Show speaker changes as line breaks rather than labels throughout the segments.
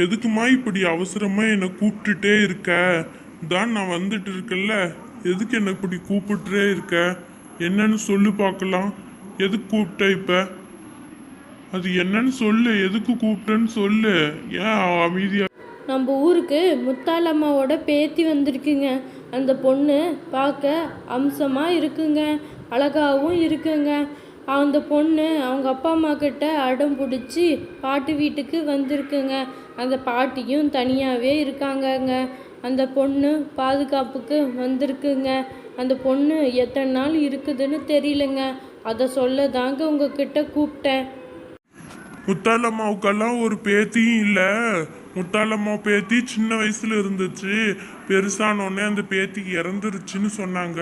எதுக்குமா இப்படி அவசரமா என்னை கூப்பிட்டுட்டே இருக்க? தான் நான் வந்துட்டு இருக்கேன்ல. எதுக்கு என்னை இப்படி கூப்பிட்டுட்டே இருக்க? என்னன்னு சொல்லு பார்க்கலாம். எதுக்கு கூப்பிட்ட இப்ப? அது என்னன்னு சொல்லு. எதுக்கு கூப்பிட்டேன்னு சொல்லு. ஏன் அமைதியா?
நம்ம ஊருக்கு முத்தாலம்மாவோட பேத்தி வந்திருக்குங்க. அந்த பொண்ணு பார்க்க அம்சமாக இருக்குங்க, அழகாகவும் இருக்குங்க. அந்த பொண்ணு அவங்க அப்பா அம்மா கிட்ட அடம் பிடிச்சி பாட்டி வீட்டுக்கு வந்திருக்குங்க. அந்த பாட்டியும் தனியாகவே இருக்காங்கங்க. அந்த பொண்ணு பாதுகாப்புக்கு வந்திருக்குங்க. அந்த பொண்ணு எத்தனை நாள் இருக்குதுன்னு தெரியலங்க. அதை சொல்ல தாங்க உங்ககிட்ட கூப்பிட்டேன்.
முத்தாலம்மாவுக்கெல்லாம் ஒரு பேத்தியும் இல்லை. முத்தாலம்மா பேத்தி சின்ன வயசுல இருந்துச்சு. பெருசானோடனே அந்த பேத்தி இறந்துருச்சுன்னு சொன்னாங்க.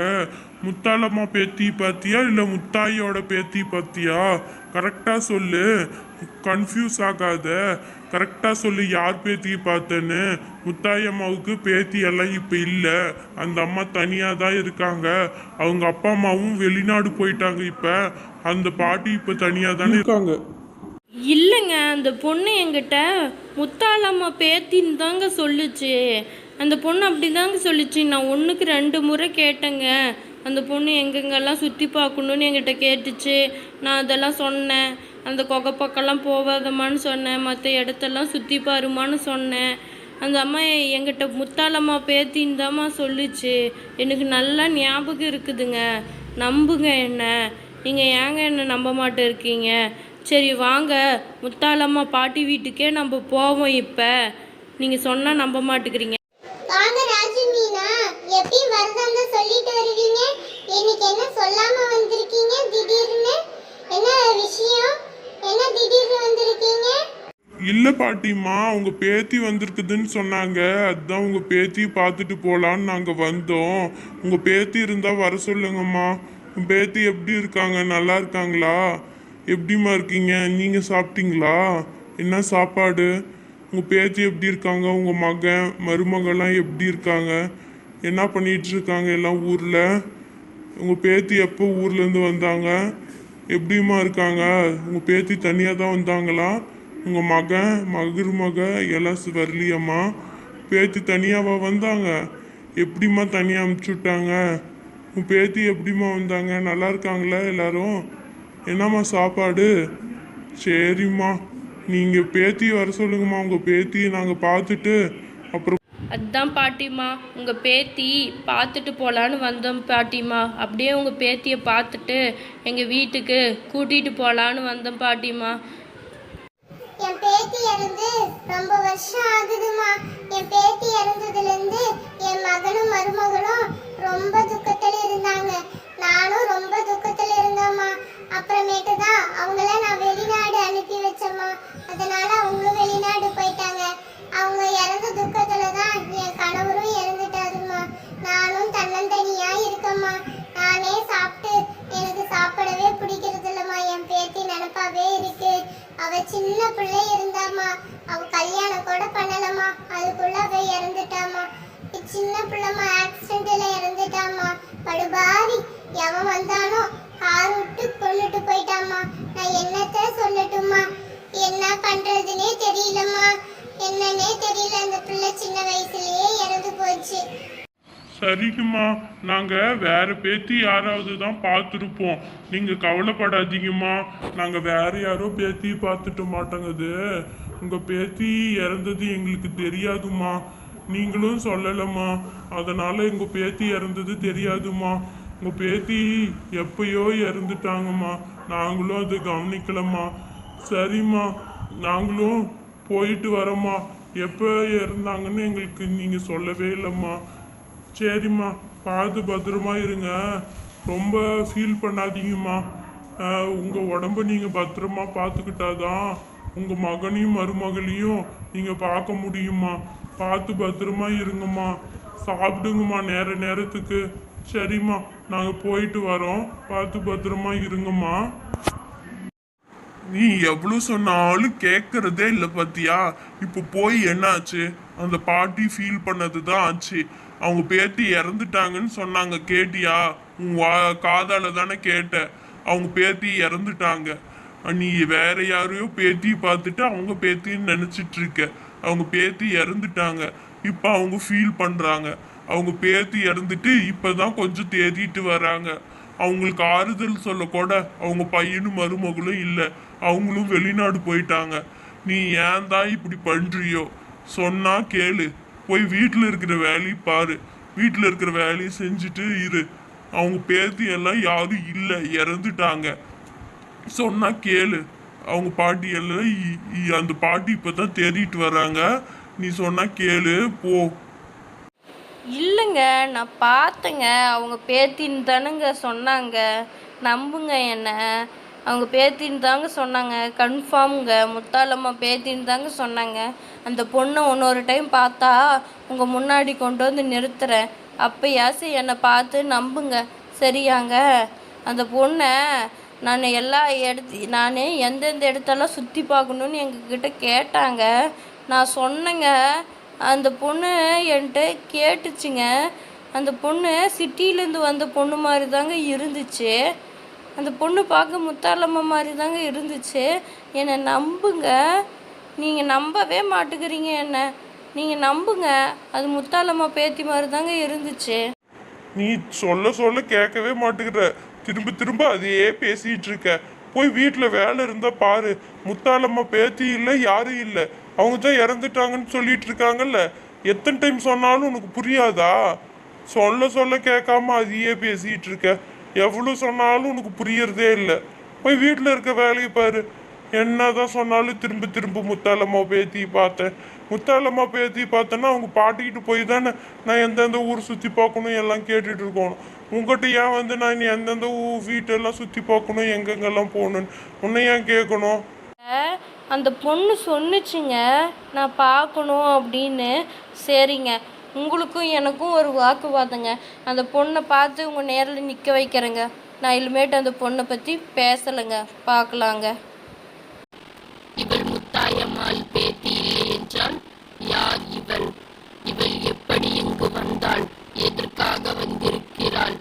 முத்தாலம்மா பேத்தி பார்த்தியா இல்லை முத்தாயோட பேத்தி பார்த்தியா? கரெக்டாக சொல்லு. கன்ஃபியூஸ் ஆகாத. கரெக்டாக சொல்லு யார் பேத்தியை பார்த்தேன்னு. முத்தாயி அம்மாவுக்கு பேத்தி எல்லாம் இப்போ இல்லை. அந்த அம்மா தனியாக தான் இருக்காங்க. அவங்க அப்பா அம்மாவும் வெளிநாடு போயிட்டாங்க. இப்போ அந்த பாட்டி இப்போ தனியாக தானே இருக்காங்க.
இல்லைங்க, அந்த பொண்ணு என்கிட்ட முத்தாலம்மா பேத்தின்னு தாங்க சொல்லுச்சு. அந்த பொண்ணு அப்படி தாங்க சொல்லிச்சு. நான் 1க்கு 2 முறை கேட்டேங்க. அந்த பொண்ணு எங்கெங்கெல்லாம் சுற்றி பார்க்கணுன்னு என்கிட்ட கேட்டுச்சு. நான் அதெல்லாம் சொன்னேன். அந்த கொகை பக்கம்லாம் போகாதம்மான்னு சொன்னேன். மற்ற இடத்தெல்லாம் சுற்றி பாருமான்னு சொன்னேன். அந்த அம்மா என்கிட்ட முத்தாலம்மா பேத்தின்னு தாம்மா சொல்லுச்சு. எனக்கு நல்லா ஞாபகம் இருக்குதுங்க. நம்புங்க என்ன. நீங்கள் ஏங்க என்ன நம்ப மாட்டே இருக்கீங்க? சரி வாங்க, முத்தாலம்மா பாட்டி வீட்டுக்கே நம்ம போவோம். இப்போ நீங்கள் சொன்னால் நம்ப மாட்டேங்கிறீங்க.
வாங்க ராஜு மீனா, எப்படி வரதான்னு சொல்லிட்டு வருவீங்க. இன்னைக்கு என்ன சொல்லாம வந்திருக்கீங்க திடீர்னு? என்ன விஷயம்? என்ன திடீர்னு வந்திருக்கீங்க?
இல்ல பாட்டிம்மா, உங்க பேத்தி வந்திருக்குதுன்னு சொன்னாங்க. அதுதான் உங்க பேத்தி பார்த்துட்டு போலான்னு நாங்க வந்தோம். உங்க பேத்தி இருந்தா வர சொல்லுங்கம்மா. உங்க பேத்தி எப்படி இருக்காங்க? நல்லா இருக்காங்களா? எப்படிம்மா இருக்கீங்க? நீங்க சாப்பிட்டீங்களா? என்ன சாப்பாடு? உங்க பேத்தி எப்படி இருக்காங்க? உங்க மகன் மருமகள்லாம் எப்படி இருக்காங்க? என்ன பண்ணிட்டு இருக்காங்க எல்லாம் ஊர்ல? உங்க பேத்தி எப்போ ஊர்ல இருந்து வந்தாங்க? எப்படிம்மா இருக்காங்க? உங்க பேத்தி தனியா தான் வந்தாங்களா? உங்க மகன் மருமக எல்லாம் வரலையம்மா? பேத்தி தனியாவா வந்தாங்க? எப்படிம்மா தனியாக அனுப்பிச்சி விட்டாங்க? உன் பேத்தி எப்படிம்மா வந்தாங்க? நல்லா இருக்காங்களா எல்லாரும்? என்னம்மா சாப்பாடு? சரிம்மா, நீங்கள் பேத்தியை வர சொல்லுங்கம்மா. உங்கள் பேத்தியை நாங்கள் பார்த்துட்டு அப்புறம்.
அதுதான் பாட்டிம்மா, உங்கள் பேத்தி பார்த்துட்டு போகலான்னு வந்தோம் பாட்டிம்மா. அப்படியே உங்கள் பேத்தியை பார்த்துட்டு எங்கள் வீட்டுக்கு கூட்டிகிட்டு போகலான்னு வந்தோம் பாட்டிம்மா.
என் பேத்தி இறந்து ரொம்ப வருஷம் ஆகுதுமா. என் பேத்தி இறந்ததுலேருந்து என் மகனும் மருமகளும் ரொம்ப துக்கத்தில் இருந்தாங்க. நானும் ரொம்ப துக்கத்தில் இருந்தேம்மா. அப்புறமேட்டு தான் அவங்கள நான் வெளிநாடு அனுப்பி வச்சேம்மா. அதனால அவங்களும் வெளிநாடு போயிட்டாங்க. அவங்க இறந்த துக்கத்துல தான் என் கணவரும் இறந்துட்டாருமா. நானும் தன்னந்தனியா இருக்கேம்மா. நானே சாப்பிட்டு எனக்கு சாப்பிடவே பிடிக்கிறது இல்லைம்மா. என் பேத்தி நினப்பாவே இருக்கு. அவ சின்ன பிள்ளை இருந்தாம்மா. அவ கல்யாணம் கூட பண்ணலம்மா. அதுக்குள்ள அவ இறந்துட்டாம்மா. சின்ன பிள்ளைம்மா, ஆக்சிடென்ட்ல இறந்துட்டாம்மா. படுபாவி எவன் வந்தானோ கார் விட்டு கொண்டுட்டு போயிட்டாம்மா. நான் என்னத்த சொல்லட்டுமா? என்ன பண்றதுன்னே தெரியலம்மா. என்னன்னே தெரியல. அந்த பிள்ளை சின்ன வயசுலயே இறந்து போச்சு.
சரிங்கம்மா, நாங்கள் வேற பேத்தி யாராவது தான் பார்த்துருப்போம். நீங்கள் கவலைப்படாதீங்கம்மா. நாங்கள் வேற யாரோ பேத்தி பார்த்துட்டு மாட்டோங்குது. உங்கள் பேத்தி இறந்தது எங்களுக்கு தெரியாதுமா. நீங்களும் சொல்லலைம்மா. அதனால் எங்கள் பேத்தி இறந்தது தெரியாதுமா. உங்கள் பேத்தி எப்பயோ இறந்துட்டாங்கம்மா. நாங்களும் அதை கவனிக்கலம்மா. சரிம்மா, நாங்களும் போயிட்டு வரோம்மா. எப்போ இறந்தாங்கன்னு எங்களுக்கு நீங்கள் சொல்லவே இல்லைம்மா. சரிம்மா, பார்த்து பத்திரமா இருங்க. ரொம்ப ஃபீல் பண்ணாதீங்கம்மா. உங்கள் உடம்ப நீங்கள் பத்திரமா பார்த்துக்கிட்டாதான் உங்கள் மகனையும் மருமகளையும் நீங்கள் பார்க்க முடியுமா. பார்த்து பத்திரமா இருங்கம்மா. சாப்பிடுங்கம்மா நேரத்துக்கு. சரிம்மா, நாங்கள் போயிட்டு வரோம். பார்த்து பத்திரமா இருங்கம்மா. நீ எவ்வளோ சொன்னாலும் கேட்கறதே இல்லை பார்த்தியா? இப்போ போய் என்ன ஆச்சு? அந்த பாட்டி ஃபீல் பண்ணது தான் ஆச்சு. அவங்க பேத்தி இறந்துட்டாங்கன்னு சொன்னாங்க. கேட்டியா? உன் காதால தானே கேட்ட. அவங்க பேத்தி இறந்துட்டாங்க. நீ வேற யாரையோ பேத்தி பார்த்துட்டு அவங்க பேத்தின்னு நினைச்சிட்டு இருக்க. அவங்க பேத்தி இறந்துட்டாங்க. இப்ப அவங்க ஃபீல் பண்றாங்க. அவங்க பேத்தி இறந்துட்டு இப்பதான் கொஞ்சம் தேதிட்டு வராங்க. அவங்களுக்கு ஆறுதல் சொல்ல கூட அவங்க பையனும் மருமகளும் இல்லை. அவங்களும் வெளிநாடு போயிட்டாங்க. நீ ஏன் தான் இப்படி பண்றியோ? சொன்னா கேளு. போய் வீட்டில் இருக்கிற வேலையை பாரு. வீட்டில் இருக்கிற வேலையை செஞ்சுட்டு இரு. அவங்க பேத்தி எல்லாம் யாரும் இல்லை, இறந்துட்டாங்க. சொன்னா கேளு. அவங்க பாட்டி எல்லாம் அந்த பாட்டி இப்பதான் தேடிட்டு வராங்க. நீ சொன்னா கேளு, போ.
இல்லைங்க, நான் பார்த்தேங்க. அவங்க பேத்தின்னு தானுங்க சொன்னாங்க. நம்புங்க என்ன. அவங்க பேத்தின்னு தாங்க சொன்னாங்க. கன்ஃபார்முங்க. முத்தாலம்மா பேத்தின்னு தாங்க சொன்னாங்க. அந்த பொண்ணை இன்னொரு டைம் பார்த்தா உங்கள் முன்னாடி கொண்டு வந்து நிறுத்துறேன். அப்போயாச்சும் என்னை பார்த்து நம்புங்க. சரியாங்க? அந்த பொண்ணை நான் எந்தெந்த இடத்தெல்லாம் சுற்றி பார்க்கணுன்னு எங்ககிட்ட கேட்டாங்க. நான் சொன்னேங்க. அந்த பொண்ணு என்கிட்ட கேட்டுச்சுங்க. அந்த பொண்ணு சிட்டியிலேருந்து வந்த பொண்ணு மாதிரி தாங்க இருந்துச்சு. அந்த பொண்ணு பார்க்க முத்தாலம்மா மாதிரி தாங்க இருந்துச்சு. என்னை நம்புங்க. நீங்கள் நம்பவே மாட்டேங்கிறீங்க என்ன. நீங்கள் நம்புங்க. அது முத்தாலம்மா பேத்தி மாதிரி தாங்க இருந்துச்சு.
நீ சொல்ல சொல்ல கேட்கவே மாட்டேங்கிற. திரும்ப திரும்ப அதையே பேசிட்டு இருக்க. போய் வீட்டில் வேலை இருந்தா பாரு. முத்தாலம்மா பேத்தி இல்லை, யாரும் இல்லை. அவங்க தான் இறந்துட்டாங்கன்னு சொல்லிட்டு இருக்காங்கல்ல. எத்தனை டைம் சொன்னாலும் உனக்கு புரியாதா? சொல்ல சொல்ல கேட்காம அதையே பேசிட்டு இருக்க. எவ்வளோ சொன்னாலும் உனக்கு புரியறதே இல்லை. போய் வீட்டில் இருக்க வேலையை பாரு. என்னதான் சொன்னாலும் திரும்ப திரும்ப முத்தாலம்மா பேத்தி பார்த்தேன், முத்தாலம்மா பேத்தி பார்த்தேன்னா அவங்க பாட்டிக்கிட்டு போய் தானே நான் எந்தெந்த ஊர் சுற்றி பார்க்கணும் எல்லாம் கேட்டுட்டு இருக்கணும். உங்ககிட்ட ஏன் வந்து நான் நீ எந்தெந்த வீட்டெல்லாம் சுற்றி பார்க்கணும் எங்கெங்கெல்லாம் போகணுன்னு உன்னை ஏன் கேட்கணும்?
அந்த பொண்ணு சொன்னுச்சுங்க நான் பார்க்கணும் அப்படின்னு. சரிங்க, உங்களுக்கும் எனக்கும் ஒரு வாக்குவாதங்க. அந்த பொண்ணை பார்த்து உங்கள் நேரில் நிற்க வைக்கிறேங்க. நான் இனிமேட்டு அந்த பொண்ணை பற்றி பேசலைங்க. பார்க்கலாங்க.
இவள் முத்தாயம்மாள் பேத்தி இல்லை என்றால் யார் இவள்? இவள் எப்படி இங்கு வந்தாள்? எதற்காக வந்திருக்கிறாள்?